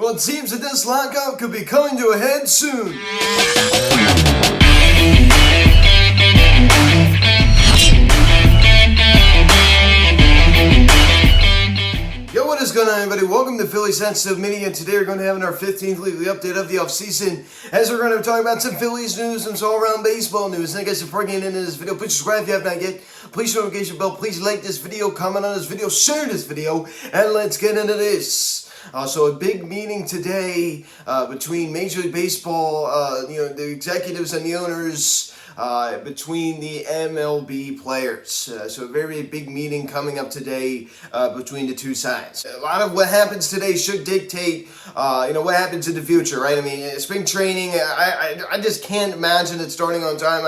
Well, it seems that this lockout could be coming to a head soon. Yo, what is going on, everybody? Welcome to Philly Sensitive Media, and today we're going to have our 15th weekly update of the offseason, as we're going to be talking about some Phillies news and some all-around baseball news. And I guess before getting into this video, please subscribe if you have not yet. Please hit the notification bell. Please like this video, comment on this video, share this video, and let's get into this. So a big meeting today between Major League Baseball, the executives and the owners, between the MLB players. So a very big meeting coming up today between the two sides. A lot of what happens today should dictate, what happens in the future, right? I mean, spring training, I just can't imagine it starting on time.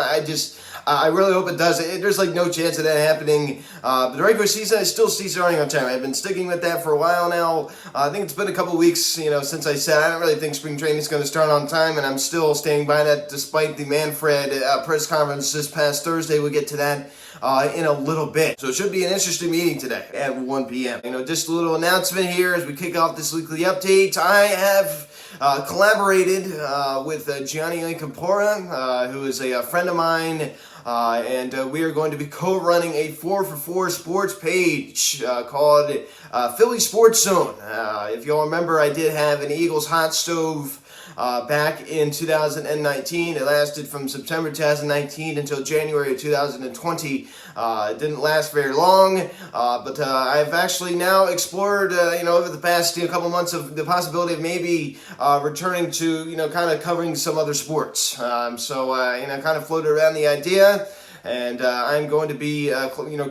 I really hope it does. There's like no chance of that happening. But the regular season, I still see starting on time. I've been sticking with that for a while now. I think it's been a couple weeks, since I said I don't really think spring training is going to start on time, and I'm still standing by that despite the Manfred press conference this past Thursday. We'll get to that in a little bit. So it should be an interesting meeting today at 1 p.m. Just a little announcement here as we kick off this weekly update. I have collaborated with Gianni Incampora, who is a friend of mine, and we are going to be co-running a 4for4 sports page called Philly Sports Zone. If y'all remember, I did have an Eagles hot stove back in 2019. It lasted from September 2019 until January of 2020. It didn't last very long, but I've actually now explored, over the past couple months of the possibility of maybe returning to, kind of covering some other sports. Kind of floated around the idea. And I'm going to be,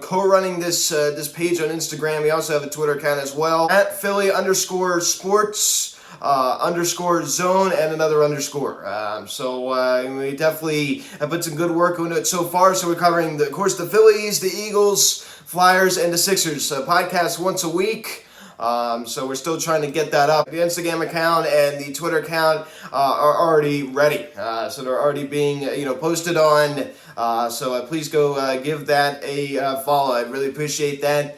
co-running this page on Instagram. We also have a Twitter account as well, at Philly_sports. _ zone and another underscore. We definitely have put some good work into it so far. So we're covering, of course, the Phillies, the Eagles, Flyers, and the Sixers. Podcast once a week. So we're still trying to get that up. The Instagram account and the Twitter account are already ready. So they're already being, posted on. So please go give that a follow. I'd really appreciate that.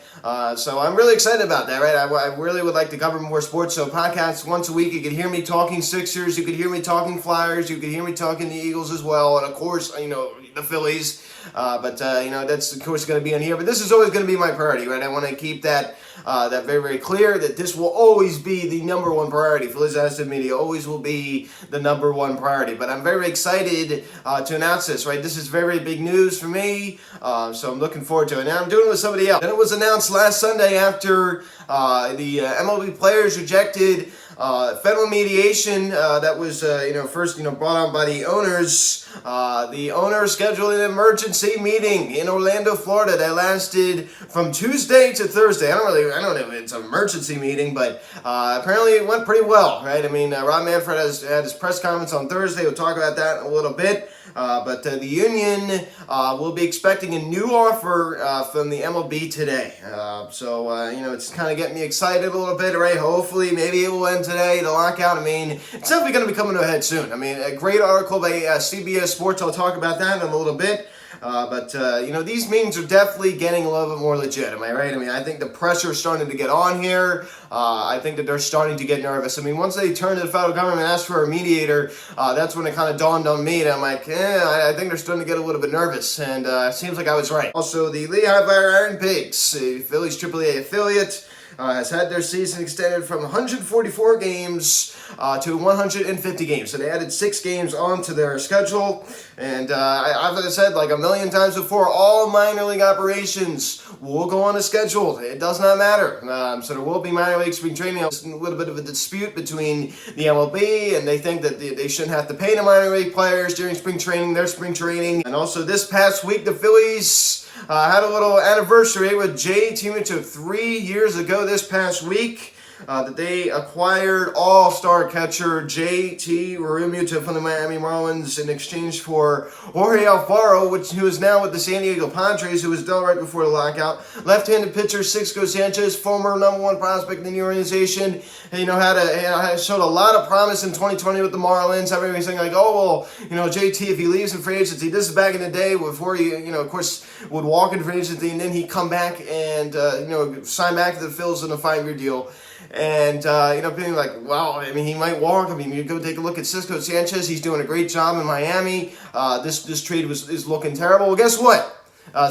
So I'm really excited about that, right? I really would like to cover more sports. So podcasts once a week. You could hear me talking Sixers. You could hear me talking Flyers. You could hear me talking the Eagles as well. And of course, the Phillies. That's of course going to be on here. But this is always going to be my priority, right? I want to keep that very, very clear that this will always be the number one priority. Phillies Sensitive Media always will be the number one priority. But I'm very excited to announce this, right? This is very big news for me. So I'm looking forward to it. Now I'm doing it with somebody else. Then it was announced last Sunday after the MLB players rejected federal mediation that was, first, brought on by the owners. The owners scheduled an emergency meeting in Orlando, Florida that lasted from Tuesday to Thursday. I don't know if it's an emergency meeting, but apparently it went pretty well, right? I mean, Rob Manfred had his press conference on Thursday. We'll talk about that in a little bit. But the union will be expecting a new offer from the MLB today. It's kind of getting me excited a little bit, right? Hopefully, maybe it will end today, the lockout. It's definitely going to be coming to a head soon. A great article by CBS Sports. I'll talk about that in a little bit. These meetings are definitely getting a little bit more legit. Am I right? I think the pressure is starting to get on here. I think that they're starting to get nervous. Once they turned to the federal government and asked for a mediator, that's when it kind of dawned on me. And I'm like, I think they're starting to get a little bit nervous. And it seems like I was right. Also, the Lehigh Fire Iron Pigs, the Phillies AAA affiliate, has had their season extended from 144 games to 150 games. So they added 6 games onto their schedule. And I've said like a million times before, all minor league operations will go on a schedule. It does not matter. So there will be minor league spring training. There's a little bit of a dispute between the MLB, and they think that they shouldn't have to pay the minor league players during spring training, their spring training. And also this past week, the Phillies had a little anniversary with JT. It took 3 years ago this past week that they acquired all-star catcher JT Realmuto from the Miami Marlins in exchange for Jorge Alfaro, who is now with the San Diego Padres, who was dealt right before the lockout. Left-handed pitcher Sixto Sanchez, former #1 prospect in the organization, showed a lot of promise in 2020 with the Marlins. Everybody's saying like, JT, if he leaves in free agency, this is back in the day before he, of course, would walk in free agency, and then he'd come back and, sign back to the Phillies in a 5-year deal. and being like, wow, I mean, he might walk. I mean, you go take a look at Cisco Sanchez. He's doing a great job in Miami. This trade is looking terrible. Well, guess what?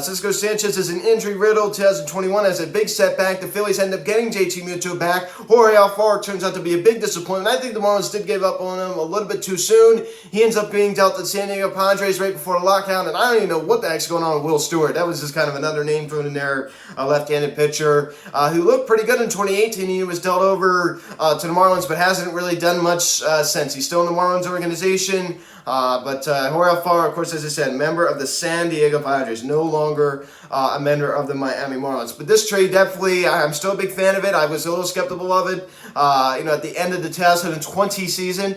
Cisco Sanchez is an injury-riddled 2021 as a big setback. The Phillies end up getting JT Muto back. Jorge Alfaro turns out to be a big disappointment. I think the Marlins did give up on him a little bit too soon. He ends up being dealt to San Diego Padres right before the lockout, and I don't even know what the heck's going on with Will Stewart. That was just kind of another name thrown in there, a left-handed pitcher who looked pretty good in 2018. He was dealt over to the Marlins, but hasn't really done much since. He's still in the Marlins organization. But Jorge Alfaro, of course, as I said, member of the San Diego Padres, no longer a member of the Miami Marlins. But this trade definitely, I'm still a big fan of it. I was a little skeptical of it, at the end of the 2020 season,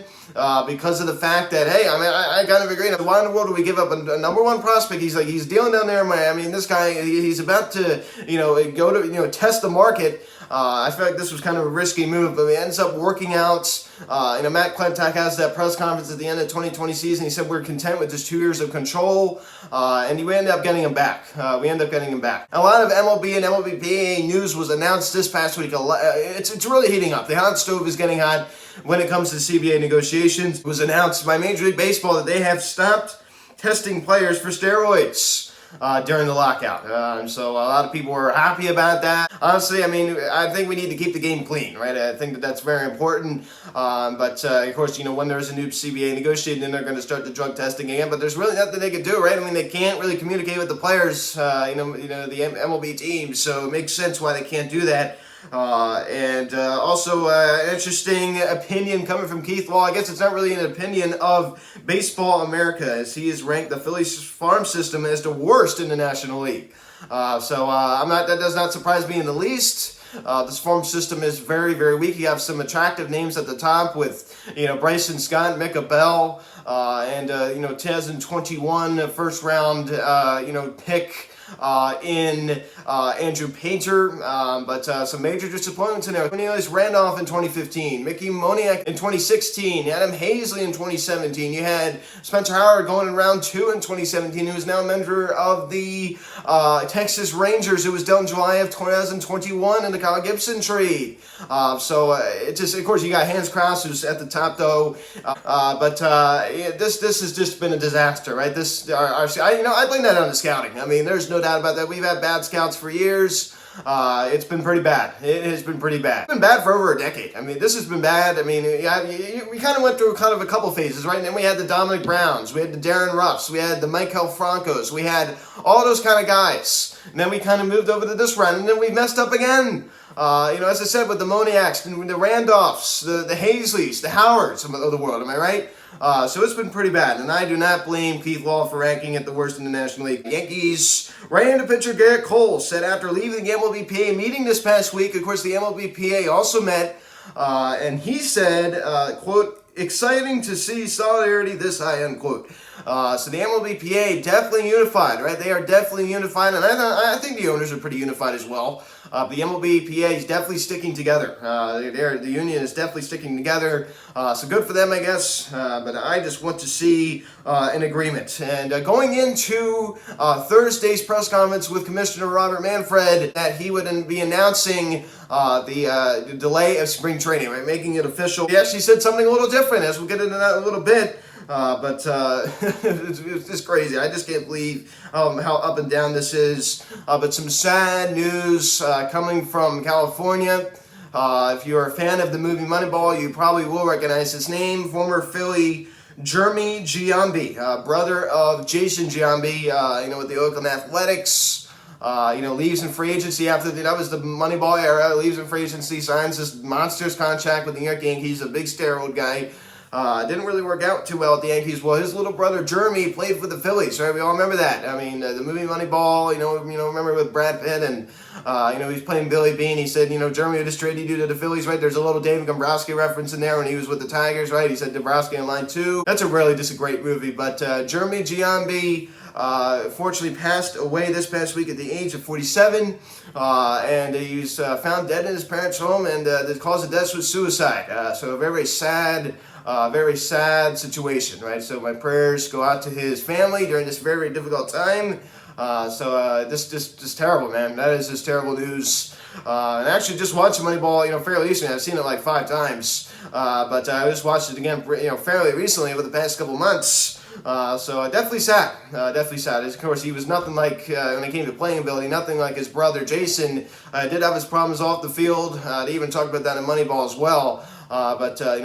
because of the fact that, hey, I mean, I kind of agree. Why in the world do we give up a number one prospect? He's dealing down there in Miami, and this guy, he's about to, go to, test the market. I feel like this was kind of a risky move, but it ends up working out. Matt Klentak has that press conference at the end of 2020 season. He said we're content with just 2 years of control, and we ended up getting him back. A lot of MLB and MLBPA news was announced this past week. It's really heating up. The hot stove is getting hot when it comes to CBA negotiations. It was announced by Major League Baseball that they have stopped testing players for steroids during the lockout. So a lot of people were happy about that. Honestly, I mean, I think we need to keep the game clean, right? I think that's very important. But of course, when there's a new CBA negotiating, then they're going to start the drug testing again. But there's really nothing they can do, right? I mean, they can't really communicate with the players, the MLB teams. So it makes sense why they can't do that. Also, interesting opinion coming from Keith Law. I guess it's not really an opinion of Baseball America, as he has ranked the Phillies farm system as the worst in the National League. That does not surprise me in the least. This farm system is very, very weak. You have some attractive names at the top with, Bryson Scott, Micah Bell, and 2021 first round, pick in Andrew Painter, but some major disappointments in there. Cornelius Randolph in 2015, Mickey Moniak in 2016, Adam Hazley in 2017. You had Spencer Howard going in round 2 in 2017, who is now a member of the Texas Rangers, who was dealt in July of 2021 in the Kyle Gibson trade. It just, of course, you got Hans Kraus, who's at the top though. This has just been a disaster, right? I blame that on the scouting. I mean, there's no doubt about that. We've had bad scouts for years. It's been pretty bad. It has been pretty bad. It's been bad for over a decade. I mean, this has been bad. I mean, we kind of went through kind of a couple phases, right? And then we had the Dominic Browns, we had the Darren Ruffs, we had the Michael Francos, we had all those kind of guys. And then we kind of moved over to this round, and then we messed up again. As I said, with the Moniacs, the Randolphs, the Hazleys, the Howards of the world, am I right? So it's been pretty bad, and I do not blame Keith Law for ranking it the worst in the National League. Yankees right-handed pitcher Garrett Cole said after leaving the MLBPA meeting this past week, of course, the MLBPA also met, and he said, quote, "Exciting to see solidarity this high," unquote. So the MLBPA definitely unified, right? They are definitely unified, and I think the owners are pretty unified as well. The MLBPA is definitely sticking together. The union is definitely sticking together. So good for them, I guess. But I just want to see an agreement. And going into Thursday's press conference with Commissioner Robert Manfred, that he would be announcing the delay of spring training, right? Making it official. He actually said something a little different, as we'll get into that in a little bit. It's just crazy. I just can't believe how up and down this is. But some sad news coming from California. If you're a fan of the movie Moneyball, you probably will recognize his name. Former Philly Jeremy Giambi, brother of Jason Giambi, with the Oakland Athletics. Leaves in free agency after that was the Moneyball era. Leaves in free agency, signs this monstrous contract with the New York Yankees. A big steroid guy. Didn't really work out too well at the Yankees. Well, his little brother Jeremy played for the Phillies, right? We all remember that. I mean, the movie Moneyball, remember with Brad Pitt, and he's playing Billy Beane. He said, Jeremy, we just traded you to the Phillies, right? There's a little David Dombrowski reference in there when he was with the Tigers, right? He said Dombrowski in line 2. That's just a great movie. But Jeremy Giambi fortunately passed away this past week at the age of 47, and he was found dead in his parents' home, and the cause of death was suicide. So a very sad situation, right? So my prayers go out to his family during this very difficult time. This just terrible, man. That is just terrible news. And actually, just watching Moneyball, fairly recently. I've seen it like 5 times, but I just watched it again, fairly recently over the past couple months. Definitely sad. Definitely sad. Of course, he was nothing like, when it came to playing ability, nothing like his brother Jason. Did have his problems off the field. They even talked about that in Moneyball as well.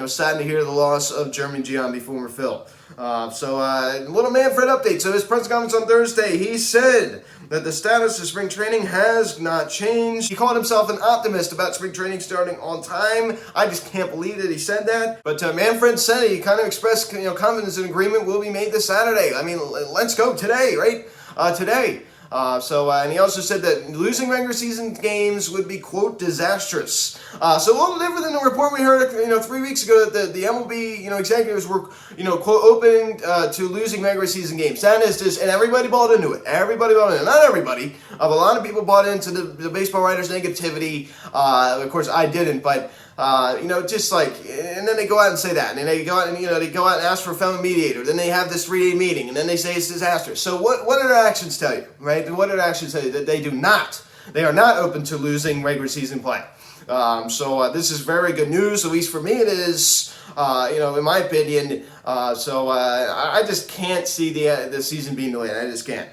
Sad to hear the loss of German Giambi, former Phil. Little Manfred update. So his press conference on Thursday, he said that the status of spring training has not changed. He called himself an optimist about spring training starting on time. I just can't believe that he said that. But Manfred said he kind of expressed confidence and agreement will be made this Saturday. I mean, let's go today, right? Today. And he also said that losing regular season games would be, quote, disastrous. A little different than the report we heard, 3 weeks ago that the MLB, executives were, quote, open to losing regular season games. That is just, and everybody bought into it. Everybody bought into it. Not everybody. A lot of people bought into the baseball writers' negativity. Of course, I didn't, but. And then they go out and say that, and then they go out and, they go out and ask for a family mediator, then they have this 3-day meeting, and then they say it's disastrous. So what do their actions tell you, right? What do their actions tell you? That they are not open to losing regular season play. This is very good news, at least for me it is, in my opinion. I just can't see the season being delayed. I just can't.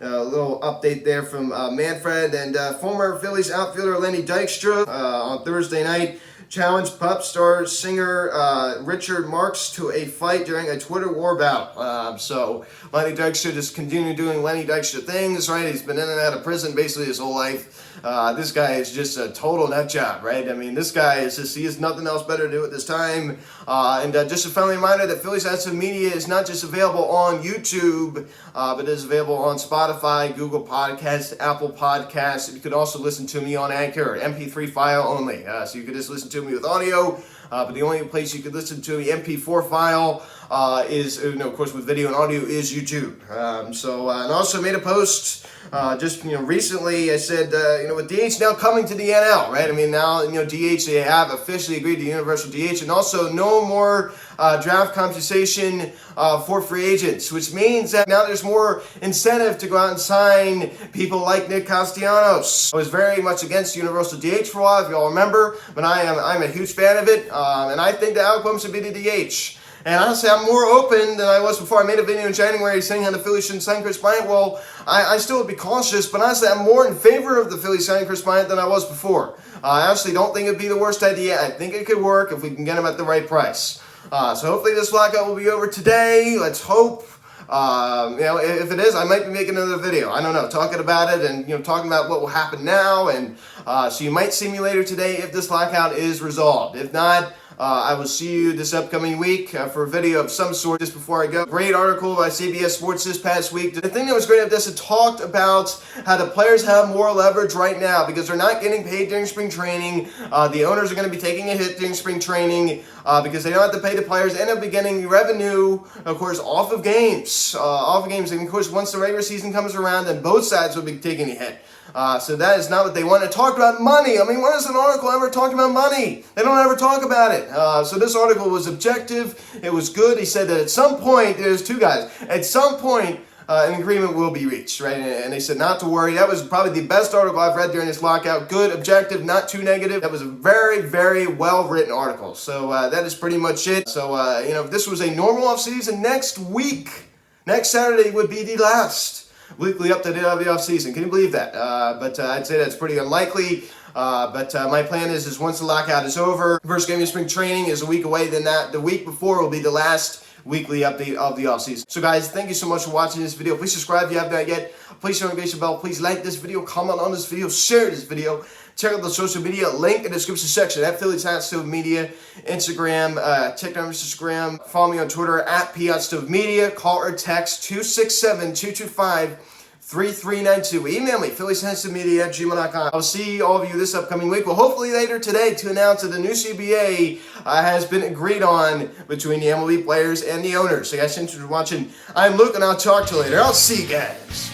A little update there from Manfred, and former Phillies outfielder Lenny Dykstra on Thursday night challenged pop star singer Richard Marx to a fight during a Twitter war bout. Lenny Dykstra just continued doing Lenny Dykstra things, right? He's been in and out of prison basically his whole life. This guy is just a total nut job, right? I mean, this guy is just, he has nothing else better to do at this time. Just a friendly reminder that Phillies Sensitive Media is not just available on YouTube, but is available on Spotify, Google Podcasts, Apple Podcasts. You could also listen to me on Anchor, MP3 file only. So you could just listen to me with audio, but the only place you could listen to the MP4 file is, of course, with video and audio is YouTube. And also made a post recently. I said, with DH now coming to the NL, right? I mean, now, DH, they have officially agreed to universal DH, and also no more draft compensation for free agents, which means that now there's more incentive to go out and sign people like Nick Castellanos. I was very much against universal DH for a while, if you all remember, but I'm a huge fan of it, and I think the outcome should be the DH. And honestly, I'm more open than I was before. I made a video in January saying how the Phillies shouldn't sign Chris Bryant. Well, I still would be cautious, but honestly, I'm more in favor of the Phillies signing Chris Bryant than I was before. I actually don't think it'd be the worst idea. I think it could work if we can get him at the right price. Hopefully this lockout will be over today. Let's hope. If it is, I might be making another video. I don't know, talking about it and, talking about what will happen now. And so you might see me later today if this lockout is resolved. If not, I will see you this upcoming week for a video of some sort. Just before I go, great article by CBS Sports this past week. The thing that was great about this, it talked about how the players have more leverage right now because they're not getting paid during spring training. The owners are going to be taking a hit during spring training because they don't have to pay the players, and they'll be getting revenue, of course, off of games. And of course, once the regular season comes around, then both sides will be taking a hit. So that is not what they want. To talk about money. I mean, when has an article ever talked about money? They don't ever talk about it. So this article was objective. It was good. He said that at some point, there's two guys, at some point, an agreement will be reached, right? And they said not to worry. That was probably the best article I've read during this lockout. Good, objective, not too negative. That was a very, very well-written article. So that is pretty much it. So, if this was a normal offseason, next Saturday would be the last weekly update of the offseason. Can you believe that? But I'd say that's pretty unlikely. But my plan is once the lockout is over, first game of spring training is a week away, then the week before will be the last weekly update of the offseason. So guys, thank you so much for watching this video. Please subscribe if you haven't done it yet. Please turn on the notification bell. Please like this video, comment on this video, share this video. Check out the social media link in the description section at Phillies Sensitive Media, Instagram, TikTok, Instagram. Follow me on Twitter at Sensitive Media. Call or text 267-225-3392. Email me, phillysensitivemedia@gmail.com. I'll see all of you this upcoming week. Well, hopefully later today to announce that the new CBA has been agreed on between the MLB players and the owners. So guys, thanks for watching. I'm Luke, and I'll talk to you later. I'll see you guys.